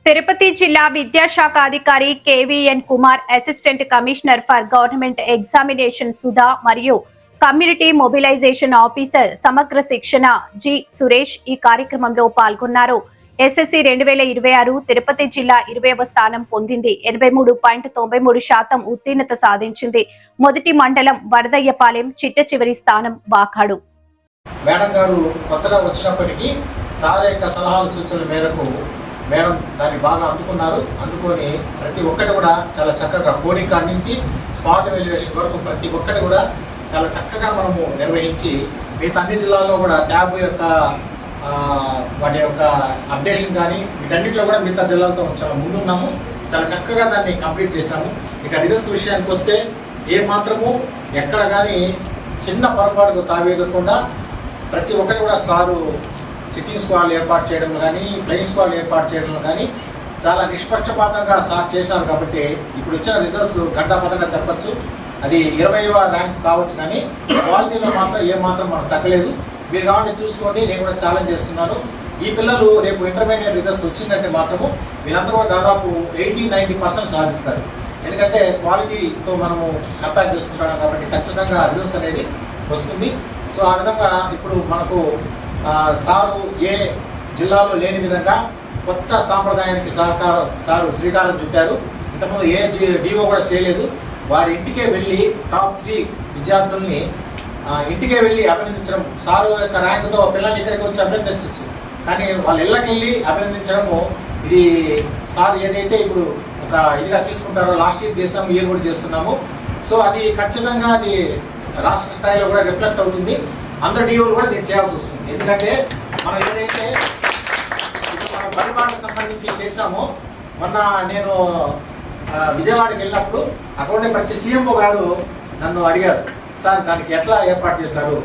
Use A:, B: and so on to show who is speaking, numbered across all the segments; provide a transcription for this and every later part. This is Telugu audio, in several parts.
A: తిరుపతి జిల్లా విద్యాశాఖ అధికారి కేవీఎన్ Kumar, assistant commissioner for government examination Sudha మరియు కమ్యూనిటీ మొబిలైజేషన్ ఆఫీసర్ సమగ్ర శిక్షణ జి సురేష్ ఈ కార్యక్రమంలో పాల్గొన్నారు. ఎస్ఎస్సి 2026 తిరుపతి జిల్లా 20వ స్థానం పొందింది. 83.93% ఉత్తీర్ణత సాధించింది. మొదటి మండలం వరదయ్యపాలెం, చిట్ట చివరి స్థానం వాకాడు.
B: మేడం గారు కొత్తగా వచ్చినప్పటికీ సార్ యొక్క సలహాలు సూచనల మేరకు మేడం దాన్ని బాగా అందుకొని ప్రతి ఒక్కటి కూడా చాలా చక్కగా కోడింగ్ కాడి నుంచి స్పాట్ ఎవాల్యుయేషన్ వరకు ప్రతి ఒక్కటి కూడా చాలా చక్కగా మనము నిర్వహించి మిగతా అన్ని జిల్లాల్లో కూడా ట్యాబ్ యొక్క వాటి యొక్క అప్డేషన్ కానీ వీటన్నిటిలో కూడా మిగతా జిల్లాలతో చాలా ముందున్నాము. చాలా చక్కగా దాన్ని కంప్లీట్ చేశాము. ఇక రిజల్ట్స్ విషయానికి వస్తే ఏ మాత్రము ఎక్కడ కానీ చిన్న పొరపాటుకు తావేదకుండా ప్రతి ఒక్కటి కూడా సారు సిట్టింగ్ స్క్వాడ్ ఏర్పాటు చేయడం కానీ ఫ్లయింగ్ స్క్వాడ్ ఏర్పాటు చేయడం కానీ చాలా నిష్పక్షపాతంగా సార్ చేశారు. కాబట్టి ఇప్పుడు వచ్చిన రిజల్ట్స్ గంటాపదంగా చెప్పచ్చు. అది 20వ ర్యాంక్ కావచ్చు, కానీ క్వాలిటీలో మాత్రం ఏమాత్రం మనకు తగ్గలేదు. మీరు కావాలని చూసుకోండి, నేను కూడా ఛాలెంజ్ చేస్తున్నాను. ఈ పిల్లలు రేపు ఇంటర్మీడియట్ రిజల్ట్స్ వచ్చిందంటే మాత్రము వీళ్ళందరూ కూడా దాదాపు 80-90% సాధిస్తారు. ఎందుకంటే క్వాలిటీతో మనము కంపేర్ చేసుకుంటాం కాబట్టి ఖచ్చితంగా రిజల్ట్స్ అనేది వస్తుంది. సో ఆ విధంగా ఇప్పుడు మనకు సారు ఏ జిల్లాలో లేని విధంగా కొత్త సాంప్రదాయానికి సారు శ్రీకారం చుట్టారు. ఇంతకుముందు ఏ డిఓ కూడా చేయలేదు. వారి ఇంటికే వెళ్ళి టాప్ 3 విద్యార్థుల్ని ఇంటికే వెళ్ళి అభినందించడం, సారు యొక్క ర్యాంకుతో పిల్లల్ని ఇక్కడికి వచ్చి అభినందించవచ్చు, కానీ వాళ్ళ ఇళ్ళకి వెళ్ళి అభినందించడము ఇది సార్ ఏదైతే ఇప్పుడు ఒక ఇదిగా తీసుకుంటారో లాస్ట్ ఇయర్ చేసాము, ఇయర్ కూడా చేస్తున్నాము. సో అది ఖచ్చితంగా అది రాష్ట్ర స్థాయిలో కూడా రిఫ్లెక్ట్ అవుతుంది. అందరు డిఓలు కూడా దీన్ని చేయాల్సి వస్తుంది. ఎందుకంటే మనం ఏదైతే మన పరిపాలనకు సంబంధించి చేశామో, మొన్న నేను విజయవాడకి వెళ్ళినప్పుడు అక్కడ ప్రతి సీఎంఓ గారు నన్ను అడిగారు, సార్ దానికి ఎట్లా ఏర్పాటు చేస్తారు,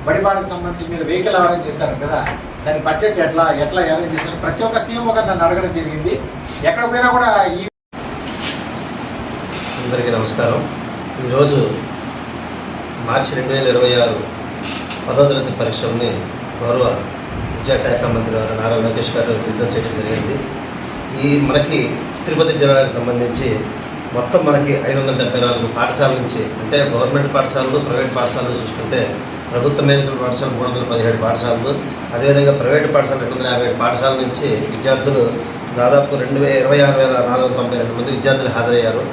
B: బడిపాటకు సంబంధించి మీరు వెహికల్ అరేంజ్ చేశారు కదా, దాని బడ్జెట్ ఎట్లా అరేంజ్ చేస్తారు, ప్రతి ఒక్క సీఎంఓ గారు నన్ను అడగడం జరిగింది. ఎక్కడ పోయినా కూడా
C: అందరికీ నమస్కారం. ఈరోజు మార్చి 2026 10వ తరగతి పరీక్షల్ని గౌరవ విద్యాశాఖ మంత్రి గారు నారా లోకేష్ గారు విడుదల చేయడం జరిగింది. ఈ మనకి తిరుపతి జిల్లాకు సంబంధించి మొత్తం మనకి 574 పాఠశాల నుంచి, అంటే గవర్నమెంట్ పాఠశాలలు, ప్రైవేట్ పాఠశాలలు చూసుకుంటే ప్రభుత్వ మేనేజ్మెంట్ పాఠశాల 317 పాఠశాలలు, అదేవిధంగా ప్రైవేట్ పాఠశాల 257 పాఠశాల నుంచి విద్యార్థులు దాదాపు 26,492 మంది విద్యార్థులు హాజరయ్యారు.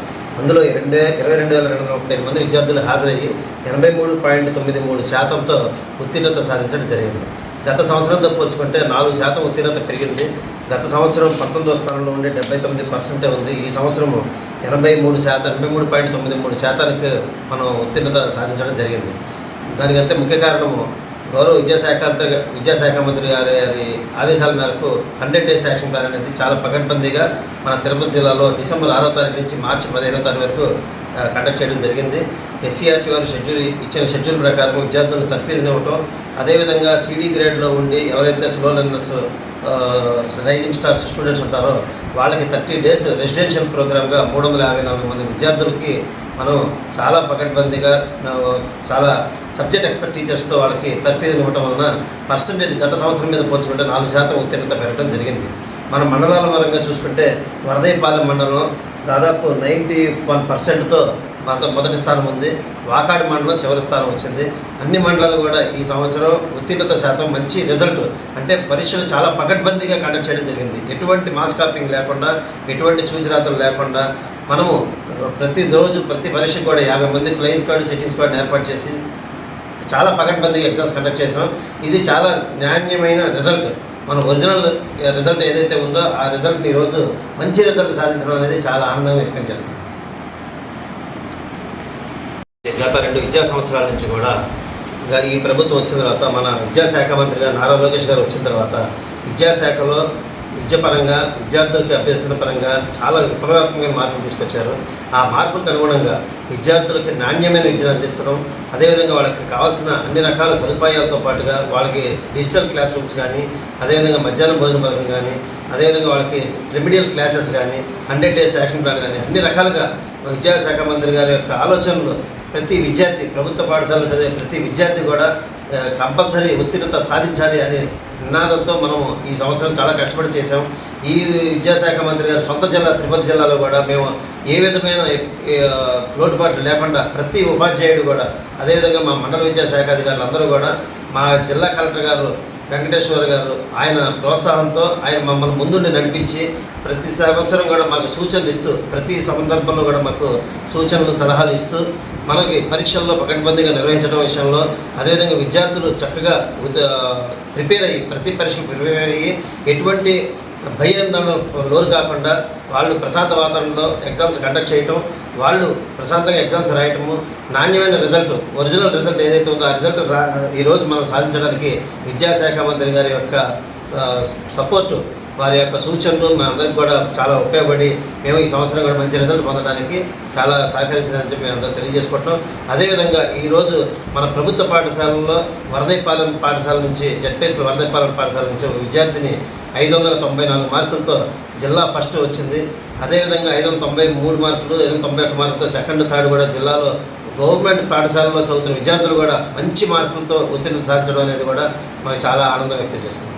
C: అందులో 22,235 మంది విద్యార్థులు హాజరయ్యి 83.93%తో ఉత్తీర్ణత సాధించడం జరిగింది. గత సంవత్సరంతో పోల్చుకుంటే 4% ఉత్తీర్ణత పెరిగింది. గత సంవత్సరం 19వ స్థానంలో ఉండి 79% ఉంది. ఈ సంవత్సరము 83.93%కి మనం ఉత్తీర్ణత సాధించడం జరిగింది. దానికంటే ముఖ్య కారణము గౌరవ విద్యాశాఖ మంత్రి గారి ఆదేశాల మేరకు 100 డేస్ యాక్షన్ ప్లాన్ అనేది చాలా పకడ్బందీగా మన తిరుపతి జిల్లాలో డిసెంబర్ 6వ తారీఖు నుంచి మార్చి 15వ తారీఖు వరకు కండక్ట్ చేయడం జరిగింది. ఎస్సీఆర్టీ వారు ఇచ్చిన షెడ్యూల్ ప్రకారం విద్యార్థులను తర్ఫీదుని ఇవ్వటం, అదేవిధంగా సిడీ గ్రేడ్లో ఉండి ఎవరైతే slow learners, rising stars students ఉంటారో వాళ్ళకి 30 డేస్ రెసిడెన్షియల్ ప్రోగ్రామ్గా 354 మంది విద్యార్థులకి మనం చాలా పకడ్బందీగా చాలా సబ్జెక్ట్ ఎక్స్పర్ట్ టీచర్స్తో వాళ్ళకి తర్ఫీదుని ఇవ్వటం వలన పర్సంటేజ్ గత సంవత్సరం మీద పోల్చుకుంటే 4% ఉత్తీర్ణత పెరగడం జరిగింది. మన మండలాల పరంగా చూసుకుంటే వరదయ్యపాలెం మండలం దాదాపు 91%తో మొదటి స్థానం ఉంది. వాకాడు మండలం చివరి స్థానం వచ్చింది. అన్ని మండలాలు కూడా ఈ సంవత్సరం ఉత్తీర్ణత శాతం మంచి రిజల్ట్, అంటే పరీక్షలు చాలా పకడ్బందీగా కండక్ట్ చేయడం జరిగింది. ఎటువంటి మాస్ కాపింగ్ లేకుండా, ఎటువంటి చూచిరాతలు లేకుండా మనము ప్రతిరోజు ప్రతి పరీక్షకు కూడా 50 మంది ఫ్లయింగ్ స్క్వాడ్, సిట్టింగ్ స్క్వాడ్ ఏర్పాటు చేసి చాలా పకడ్బందీగా ఎగ్జామ్స్ కండక్ట్ చేసాం. ఇది చాలా నాణ్యమైన రిజల్ట్. మన ఒరిజినల్ రిజల్ట్ ఏదైతే ఉందో ఆ రిజల్ట్ని ఈరోజు మంచి రిజల్ట్ సాధించడం అనేది చాలా ఆనందంగా వ్యక్తం చేస్తాం. గత 2 విద్యా సంవత్సరాల నుంచి కూడా ఈ ప్రభుత్వం వచ్చిన తర్వాత, మన విద్యాశాఖ మంత్రిగా నారా లోకేష్ గారు వచ్చిన తర్వాత విద్యాశాఖలో విద్యపరంగా, విద్యార్థులకి అభ్యసన పరంగా చాలా విప్లవాత్మకమైన మార్పులు తీసుకొచ్చారు. ఆ మార్పులకు అనుగుణంగా విద్యార్థులకి నాణ్యమైన విద్యను అందిస్తడం, అదేవిధంగా వాళ్ళకి కావాల్సిన అన్ని రకాల సదుపాయాలతో పాటుగా వాళ్ళకి డిజిటల్ క్లాస్ రూమ్స్ కానీ, అదేవిధంగా మధ్యాహ్నం భోజన పథకం కానీ, అదేవిధంగా వాళ్ళకి రెమిడియల్ క్లాసెస్ కానీ, 100 డేస్ యాక్షన్ ప్లాన్ కానీ, అన్ని రకాలుగా విద్యాశాఖ మంత్రి గారి యొక్క ఆలోచనలు ప్రతి విద్యార్థి, ప్రభుత్వ పాఠశాలలో చదివే ప్రతి విద్యార్థి కూడా కంపల్సరీ ఉత్తీర్ణత సాధించాలి అనే నినాదంతో మనం ఈ సంవత్సరం చాలా కష్టపడి చేసాం. ఈ విద్యాశాఖ మంత్రి గారు సొంత జిల్లా తిరుపతి జిల్లాలో కూడా మేము ఏ విధమైన లోటుపాట్లు లేకుండా ప్రతి ఉపాధ్యాయుడు కూడా, అదేవిధంగా మా మండల విద్యాశాఖ అధికారులు అందరూ కూడా, మా జిల్లా కలెక్టర్ గారు వెంకటేశ్వర గారు ఆయన ప్రోత్సాహంతో ఆయన మమ్మల్ని ముందుండి నడిపించి ప్రతి సంవత్సరం కూడా మాకు సూచనలు ఇస్తూ, ప్రతి సందర్భంలో కూడా మాకు సూచనలు సలహాలు ఇస్తూ మనకి పరీక్షల్లో పకడ్బందీగా నిర్వహించడం విషయంలో, అదేవిధంగా విద్యార్థులు చక్కగా ప్రిపేర్ అయ్యి ప్రతి పరీక్షకు ప్రిపేర్ అయ్యి ఎటువంటి భయాందోళన లోను కాకుండా వాళ్ళు ప్రశాంత వాతావరణంలో ఎగ్జామ్స్ కండక్ట్ చేయటం, వాళ్ళు ప్రశాంతంగా ఎగ్జామ్స్ రాయటము, నాణ్యమైన రిజల్ట్, ఒరిజినల్ రిజల్ట్ ఏదైతే ఉందో ఆ రిజల్ట్ ఈరోజు మనం సాధించడానికి విద్యాశాఖ మంత్రి గారి యొక్క సపోర్టు, వారి యొక్క సూచనలు మా అందరికి కూడా చాలా ఉపయోగపడి మేము ఈ సంవత్సరం కూడా మంచి రిజల్ట్ పొందడానికి చాలా సహకరించిందని చెప్పి మేము అందరూ తెలియజేసుకుంటున్నాం. అదేవిధంగా ఈరోజు మన ప్రభుత్వ పాఠశాలలో వరదైపాలెం పాఠశాల నుంచి, జెడ్పీఎస్లో వరదైపాలెం పాఠశాల నుంచి ఒక విద్యార్థిని 594 మార్కులతో జిల్లా ఫస్ట్ వచ్చింది. అదేవిధంగా 593 మార్కులు, 591 మార్కులతో సెకండ్, థర్డ్ కూడా జిల్లాలో గవర్నమెంట్ పాఠశాలలో చదువుతున్న విద్యార్థులు కూడా మంచి మార్కులతో ఉత్తీర్ణత సాధించడం అనేది కూడా మాకు చాలా ఆనందం వ్యక్తం చేస్తుంది.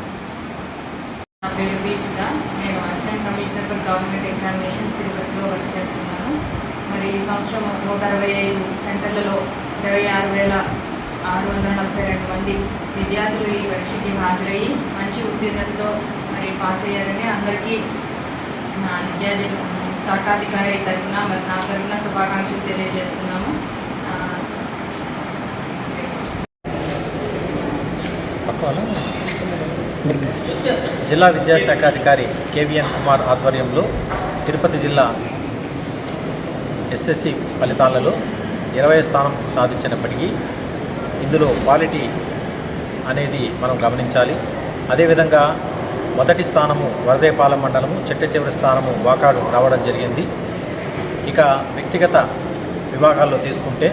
D: నా పేరు బి సుధా. నేను assistant commissioner for government examinations తిరుపతిలో వర్క్ చేస్తున్నాను. మరి ఈ సంవత్సరం 165 సెంటర్లలో 26,642 మంది విద్యార్థులు ఈ పరీక్షకి హాజరయ్యి మంచి ఉత్తీర్ణతతో మరి పాస్ అయ్యారని అందరికీ విద్యా శాఖాధికారి తరఫున మరి నా తరఫున శుభాకాంక్షలు తెలియజేస్తున్నాము.
E: జిల్లా విద్యాశాఖ అధికారి కేవీఎన్ కుమార్ ఆధ్వర్యంలో తిరుపతి జిల్లా ఎస్ఎస్సి ఫలితాలలో 20వ స్థానం సాధించినప్పటికీ ఇందులో క్వాలిటీ అనేది మనం గమనించాలి. అదేవిధంగా మొదటి స్థానము వరదైపాలెం మండలము, చిట్ట స్థానము వాకాడు రావడం జరిగింది. ఇక వ్యక్తిగత విభాగాల్లో తీసుకుంటే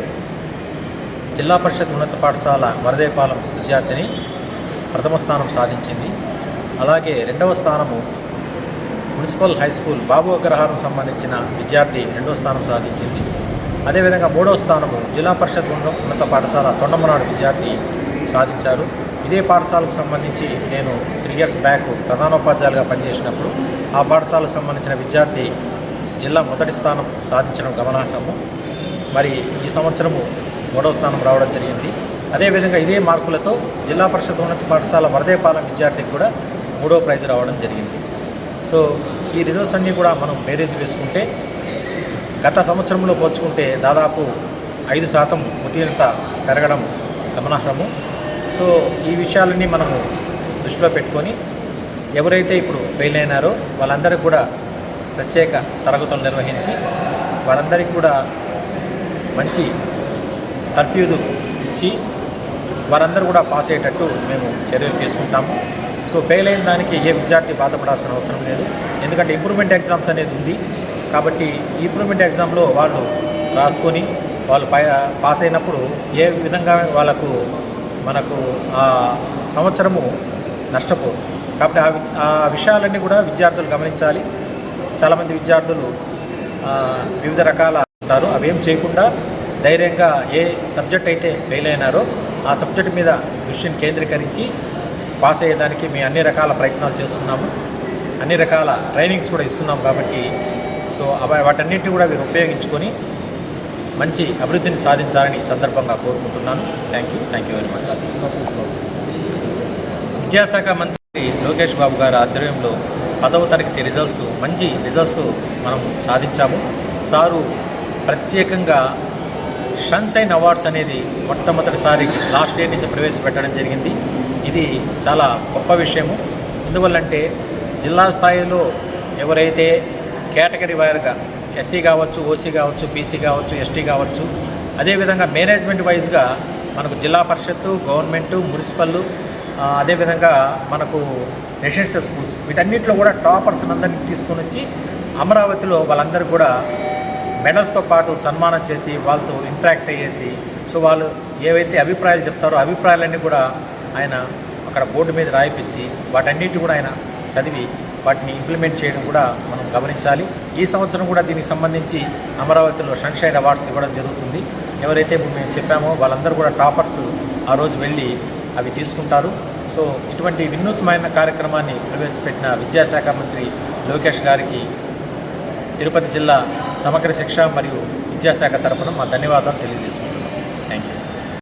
E: జిల్లా పరిషత్ ఉన్నత పాఠశాల వరదైపాలెం విద్యార్థిని ప్రథమ స్థానం సాధించింది. అలాగే రెండవ స్థానము మున్సిపల్ హై స్కూల్ బాబు అగ్రహారం సంబంధించిన విద్యార్థి 2వ స్థానం సాధించింది. అదేవిధంగా 3వ స్థానము జిల్లా పరిషత్ ఉన్నత పాఠశాల తొండమనాడు విద్యార్థి సాధించారు. ఇదే పాఠశాలకు సంబంధించి నేను 3 years బ్యాక్ ప్రధానోపాధ్యాయులుగా పనిచేసినప్పుడు ఆ పాఠశాలకు సంబంధించిన విద్యార్థి జిల్లా మొదటి స్థానం సాధించడం గమనార్హము. మరి ఈ సంవత్సరము 3వ స్థానం రావడం జరిగింది. అదేవిధంగా ఇదే మార్కులతో జిల్లా పరిషత్ ఉన్నత పాఠశాల వరదైపాలెం విద్యార్థికి కూడా 3వ ప్రైజ్ రావడం జరిగింది. సో ఈ రిజల్ట్స్ అన్నీ కూడా మనం బేరేజ్ వేసుకుంటే గత సంవత్సరంలో పోల్చుకుంటే దాదాపు 5% ఉత్తీర్ణత పెరగడం గమనార్హము. సో ఈ విషయాలన్నీ మనము దృష్టిలో పెట్టుకొని ఎవరైతే ఇప్పుడు ఫెయిల్ అయినారో వాళ్ళందరికీ కూడా ప్రత్యేక తరగతులు నిర్వహించి వారందరికీ కూడా మంచి తర్ఫీదు ఇచ్చి వారందరూ కూడా పాస్ అయ్యేటట్టు మేము చర్యలు తీసుకుంటాము. సో ఫెయిల్ అయిన దానికి ఏ విద్యార్థి బాధపడాల్సిన అవసరం లేదు. ఎందుకంటే ఇంప్రూవ్మెంట్ ఎగ్జామ్స్ అనేది ఉంది కాబట్టి ఈ ఇంప్రూవ్మెంట్ ఎగ్జామ్లో వాళ్ళు రాసుకొని వాళ్ళు పాస్ అయినప్పుడు ఏ విధంగా వాళ్ళకు మనకు ఆ సంవత్సరము నష్టపోదు. కాబట్టి ఆ విషయాలన్నీ కూడా విద్యార్థులు గమనించాలి. చాలామంది విద్యార్థులు వివిధ రకాల ఉంటారు, అవేం చేయకుండా ధైర్యంగా ఏ సబ్జెక్ట్ అయితే ఫెయిల్ అయినారో ఆ సబ్జెక్ట్ మీద దృష్టిని కేంద్రీకరించి పాస్ అయ్యేదానికి మేము అన్ని రకాల ప్రయత్నాలు చేస్తున్నాము, అన్ని రకాల ట్రైనింగ్స్ కూడా ఇస్తున్నాం. కాబట్టి సో వాటన్నిటిని కూడా మీరు ఉపయోగించుకొని మంచి అభివృద్ధిని సాధించాలని ఈ సందర్భంగా కోరుకుంటున్నాను. Thank you very much. విద్యాశాఖ మంత్రి లోకేష్ బాబు గారి ఆధ్వర్యంలో 10వ తరగతి మంచి రిజల్ట్స్ మనం సాధించాము. సారు ప్రత్యేకంగా సన్షైన్ అవార్డ్స్ అనేది మొట్టమొదటిసారి లాస్ట్ ఇయర్ నుంచి ప్రవేశపెట్టడం జరిగింది. ఇది చాలా గొప్ప విషయము. ఎందువల్లంటే జిల్లా స్థాయిలో ఎవరైతే కేటగిరీ వైర్గా ఎస్సీ కావచ్చు, ఓసీ కావచ్చు, బీసీ కావచ్చు, ఎస్టీ కావచ్చు, అదేవిధంగా మేనేజ్మెంట్ వైజ్గా మనకు జిల్లా పరిషత్తు, గవర్నమెంటు, మున్సిపల్, అదేవిధంగా మనకు రెసిడెన్షియల్ స్కూల్స్ వీటన్నిటిలో కూడా టాపర్స్ అందరినీ తీసుకొని వచ్చి అమరావతిలో వాళ్ళందరూ కూడా మెడల్స్తో పాటు సన్మానం చేసి వాళ్ళతో ఇంటరాక్ట్ అయ్యేసి సో వాళ్ళు ఏవైతే అభిప్రాయాలు చెప్తారో అభిప్రాయాలన్నీ కూడా ఆయన అక్కడ బోర్డు మీద రాయిపించి వాటన్నిటి కూడా ఆయన చదివి వాటిని ఇంప్లిమెంట్ చేయడం కూడా మనం గమనించాలి. ఈ సంవత్సరం కూడా దీనికి సంబంధించి అమరావతిలో సన్షైన్ అవార్డ్స్ ఇవ్వడం జరుగుతుంది. ఎవరైతే ఇప్పుడు మేము చెప్పామో వాళ్ళందరూ కూడా టాపర్స్ ఆ రోజు వెళ్ళి అవి తీసుకుంటారు. సో ఇటువంటి వినూత్నమైన కార్యక్రమాన్ని ప్రవేశపెట్టిన విద్యాశాఖ మంత్రి లోకేష్ గారికి తిరుపతి జిల్లా సమగ్ర శిక్ష మరియు విద్యాశాఖ తరపున మా ధన్యవాదాలు తెలియజేసుకుంటున్నాం. Thank you.